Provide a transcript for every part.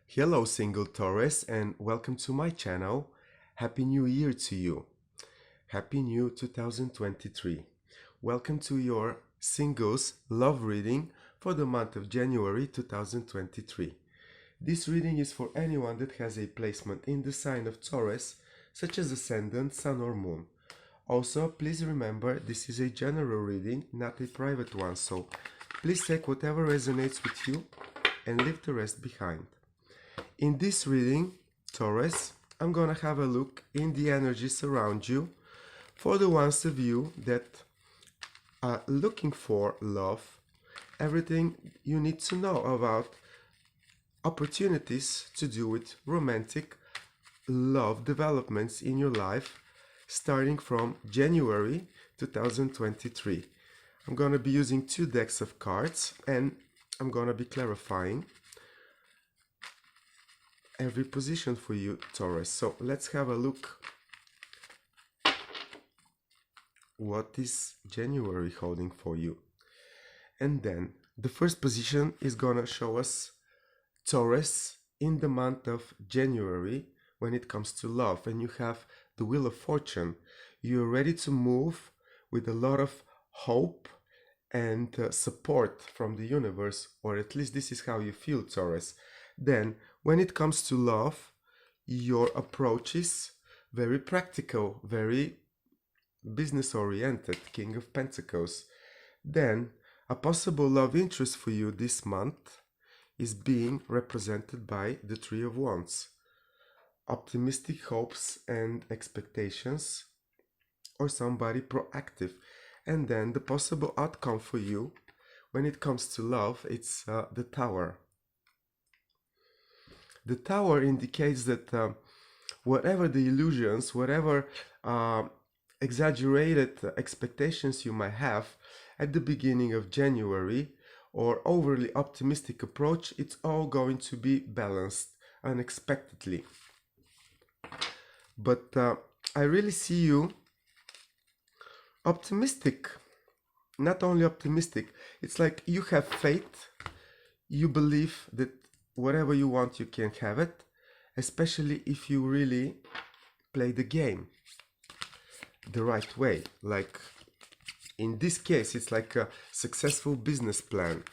Hello single Taurus and welcome to my channel. Happy New Year to you. Happy New 2023. Welcome to your singles love reading for the month of January 2023. This reading is for anyone that has a placement in the sign of Taurus, such as Ascendant, Sun or Moon. Also, please remember this is a general reading, not a private one, so please take whatever resonates with you and leave the rest behind. In this reading, Taurus, I'm gonna have a look in the energies around you for the ones of you that are looking for love, everything you need to know about opportunities to do with romantic love developments in your life starting from January 2023. I'm gonna be using two decks of cards and I'm gonna be clarifying every position for you, Taurus. So let's have a look. What is January holding for you? And then the first position is gonna show us Taurus in the month of January when it comes to love, and you have the Wheel of Fortune. You're ready to move with a lot of hope and support from the universe, or at least this is how you feel, Taurus. Then when it comes to love, your approach is very practical, very business oriented, King of Pentacles. Then a possible love interest for you this month is being represented by the Three of Wands. Optimistic hopes and expectations, or somebody proactive. And then the possible outcome for you when it comes to love, it's the Tower. The Tower indicates that whatever the illusions, whatever exaggerated expectations you might have at the beginning of January, or overly optimistic approach, it's all going to be balanced unexpectedly. But I really see you optimistic. Not only optimistic, it's like you have faith, you believe that whatever you want you can have it, especially if you really play the game the right way. Like in this case, it's like a successful business plan.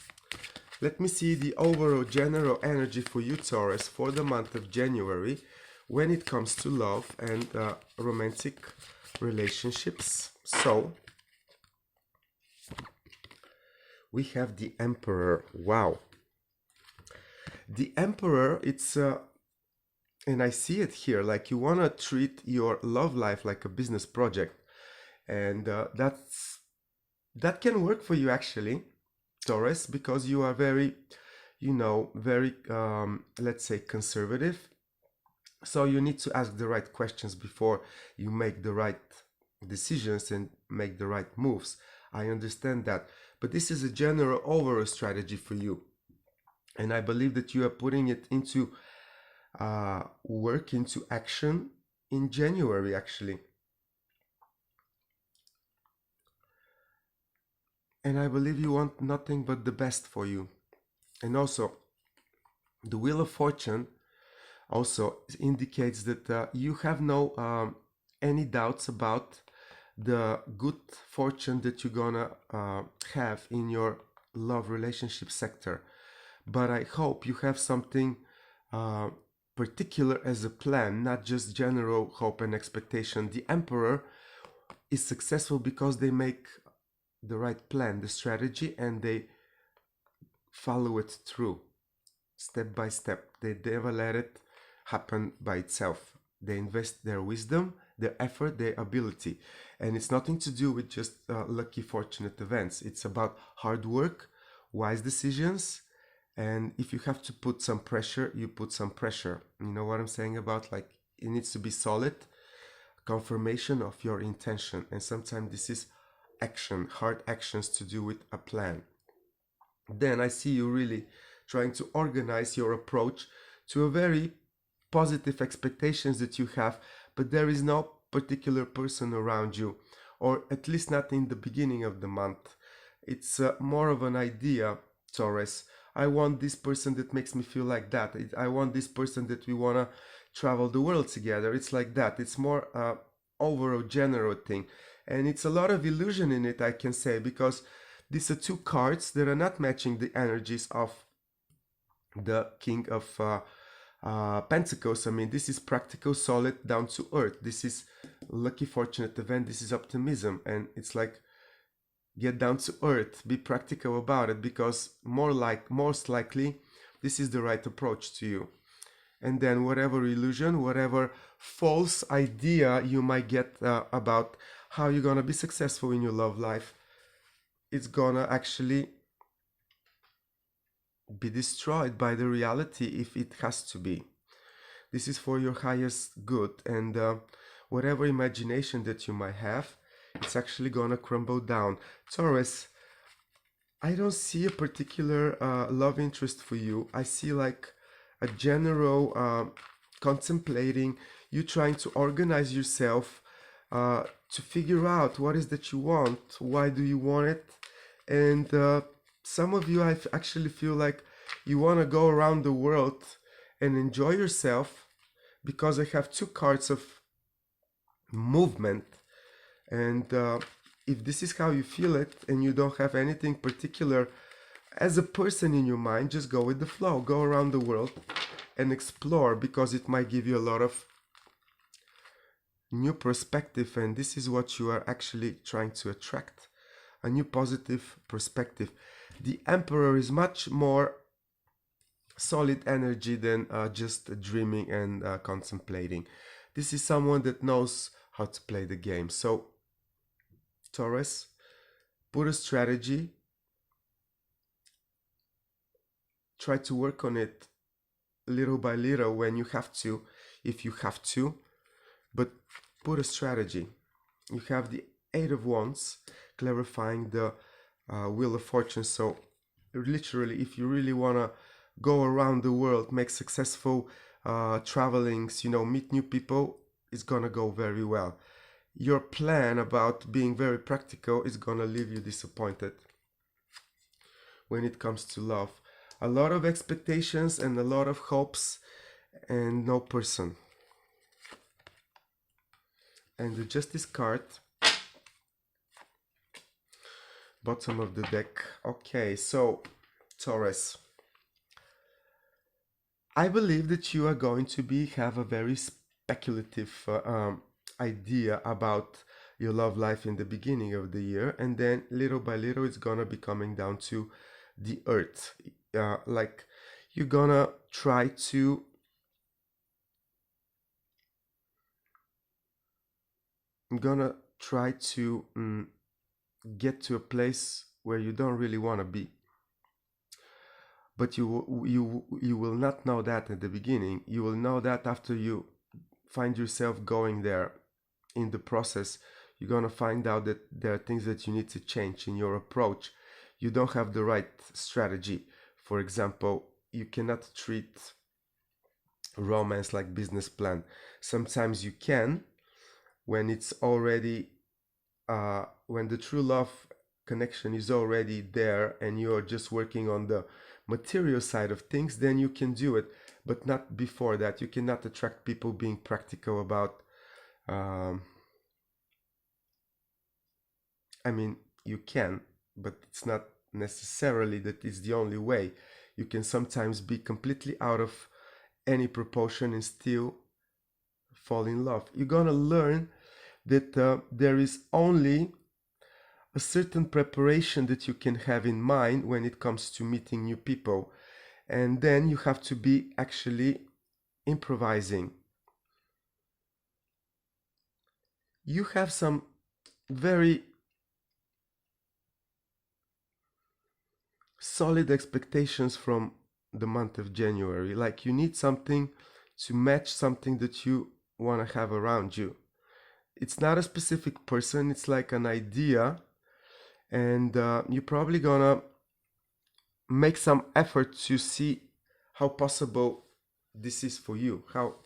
Let me see the overall general energy for you, Taurus, for the month of January when it comes to love and romantic relationships. So we have the Emperor. Wow. The Emperor, it's and I see it here, like you want to treat your love life like a business project, and that can work for you actually, Taurus, because you are very, very let's say conservative. So you need to ask the right questions before you make the right decisions and make the right moves. I understand that, but this is a general overall strategy for you, and I believe that you are putting it into work, into action in January actually. And I believe you want nothing but the best for you. And also the Wheel of Fortune also indicates that you have no any doubts about the good fortune that you're gonna have in your love relationship sector, but I hope you have something particular as a plan, not just general hope and expectation. The Emperor is successful because they make the right plan, the strategy, and they follow it through step by step. They never let it happen by itself. They invest their wisdom, their effort, their ability, and it's nothing to do with just lucky fortunate events. It's about hard work, wise decisions, and if you have to put some pressure, you put some pressure. You know what I'm saying about, like, it needs to be solid confirmation of your intention, and sometimes this is action, hard actions to do with a plan. Then I see you really trying to organize your approach to a very positive expectations that you have, but there is no particular person around you, or at least not in the beginning of the month. It's more of an idea, Taurus, I want this person that makes me feel like that. I want this person that we want to travel the world together. It's like that. It's more overall general thing. And it's a lot of illusion in it, I can say, because these are two cards that are not matching the energies of the King of Pentacles. I mean, this is practical, solid, down to earth. This is lucky, fortunate event. This is optimism. And it's like, get down to earth, be practical about it, because most likely this is the right approach to you. And then whatever illusion, whatever false idea you might get about how you're gonna be successful in your love life, it's gonna actually be destroyed by the reality if it has to be. This is for your highest good, and whatever imagination that you might have, it's actually gonna crumble down. Taurus, I don't see a particular love interest for you. I see like a general contemplating, you trying to organize yourself to figure out what is that you want, why do you want it, and some of you, I actually feel like you want to go around the world and enjoy yourself, because I have two cards of movement. And if this is how you feel it and you don't have anything particular as a person in your mind, just go with the flow. Go around the world and explore, because it might give you a lot of new perspective, and this is what you are actually trying to attract, a new positive perspective. The Emperor is much more solid energy than just dreaming and contemplating. This is someone that knows how to play the game. So Taurus, put a strategy, try to work on it little by little when you have to, if you have to, but put a strategy. You have the Eight of Wands, clarifying the Wheel of Fortune. So literally, if you really want to go around the world, make successful travelings, meet new people, it's gonna go very well. Your plan about being very practical is gonna leave you disappointed when it comes to love. A lot of expectations and a lot of hopes and no person. And the Justice card, bottom of the deck. Okay, so Taurus, I believe that you are going to have a very speculative idea about your love life in the beginning of the year, and then little by little it's gonna be coming down to the earth. Like you're gonna try to get to a place where you don't really want to be, but you will not know that at the beginning. You will know that after you find yourself going there. In the process, you're gonna find out that there are things that you need to change in your approach. You don't have the right strategy. For example, you cannot treat romance like business plan. Sometimes you can, when it's already when the true love connection is already there and you're just working on the material side of things, then you can do it, but not before that. You cannot attract people being practical about I mean, you can, but it's not necessarily that it's the only way. You can sometimes be completely out of any proportion and still fall in love. You're gonna learn that there is only a certain preparation that you can have in mind when it comes to meeting new people, and then you have to be actually improvising. You have some very solid expectations from the month of January. Like you need something to match something that you want to have around you. It's not a specific person, it's like an idea, and you're probably gonna make some effort to see how possible this is for you, how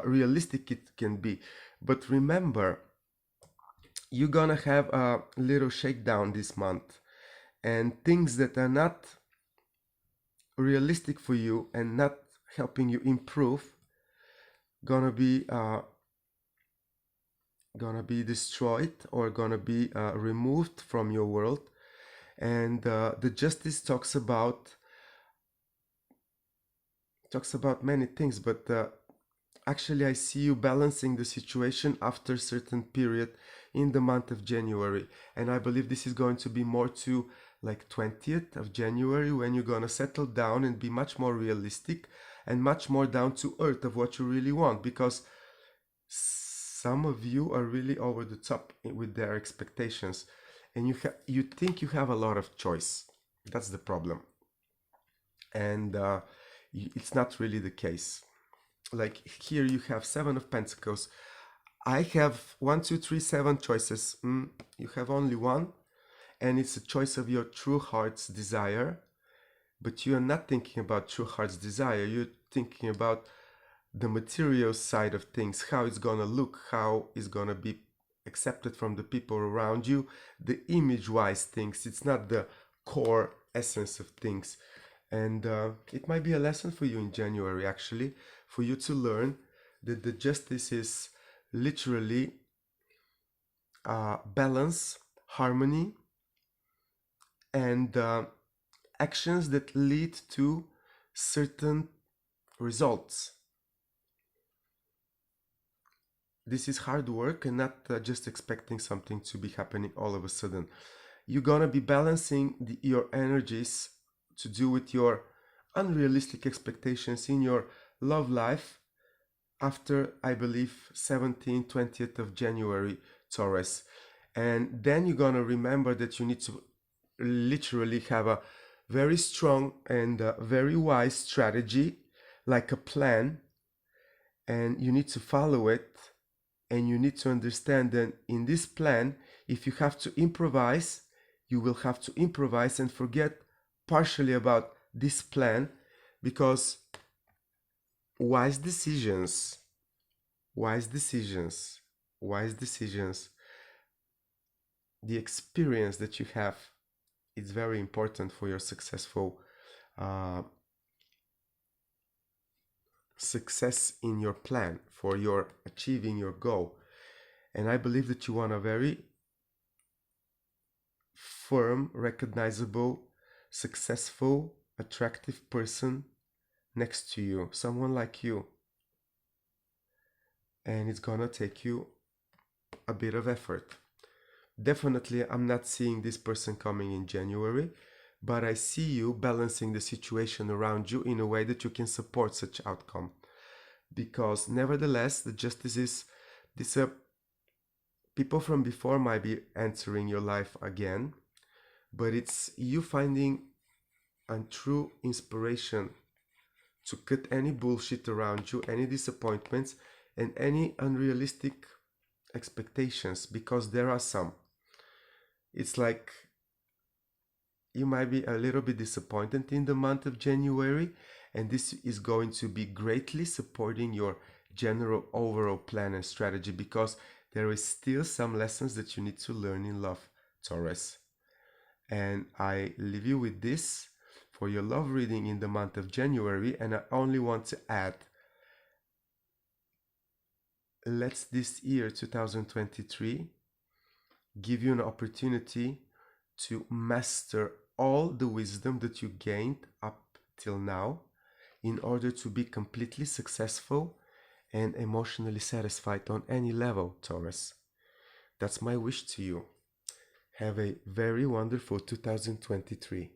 realistic it can be. But remember, you're gonna have a little shakedown this month, and things that are not realistic for you and not helping you improve gonna be destroyed or gonna be removed from your world. And the justice talks about many things, but actually I see you balancing the situation after a certain period in the month of January, and I believe this is going to be more to like 20th of January, when you're gonna settle down and be much more realistic and much more down to earth of what you really want, because some of you are really over the top with their expectations, and you think you have a lot of choice. That's the problem, and it's not really the case. Like here you have 7 of Pentacles. I have 1, 2, 3, 7 choices. You have only one, and it's a choice of your true heart's desire. But you are not thinking about true heart's desire. You're thinking about the material side of things, how it's gonna look, how it's gonna be accepted from the people around you, the image-wise things. It's not the core essence of things. And it might be a lesson for you in January, actually, for you to learn that the justice is literally balance, harmony, and actions that lead to certain results. This is hard work and not just expecting something to be happening all of a sudden. You're gonna be balancing your energies to do with your unrealistic expectations in your love life after, I believe, 17th, 20th of January, Taurus. And then you're gonna remember that you need to literally have a very strong and very wise strategy, like a plan, and you need to follow it. And you need to understand that in this plan, if you have to improvise, you will have to improvise and forget partially about this plan, because wise decisions, the experience that you have is very important for your successful success in your plan, for your achieving your goal. And I believe that you want a very firm, recognizable, successful, attractive person next to you, someone like you. And it's gonna take you a bit of effort. Definitely, I'm not seeing this person coming in January, but I see you balancing the situation around you in a way that you can support such outcome. Because nevertheless, the justice is this people from before might be entering your life again, but it's you finding a true inspiration to cut any bullshit around you, any disappointments, and any unrealistic expectations, because there are some. It's like you might be a little bit disappointed in the month of January, and this is going to be greatly supporting your general overall plan and strategy, because there is still some lessons that you need to learn in love, Taurus. And I leave you with this for your love reading in the month of January. And I only want to add, let's this year 2023 give you an opportunity to master all the wisdom that you gained up till now in order to be completely successful and emotionally satisfied on any level, Taurus. That's my wish to you. Have a very wonderful 2023.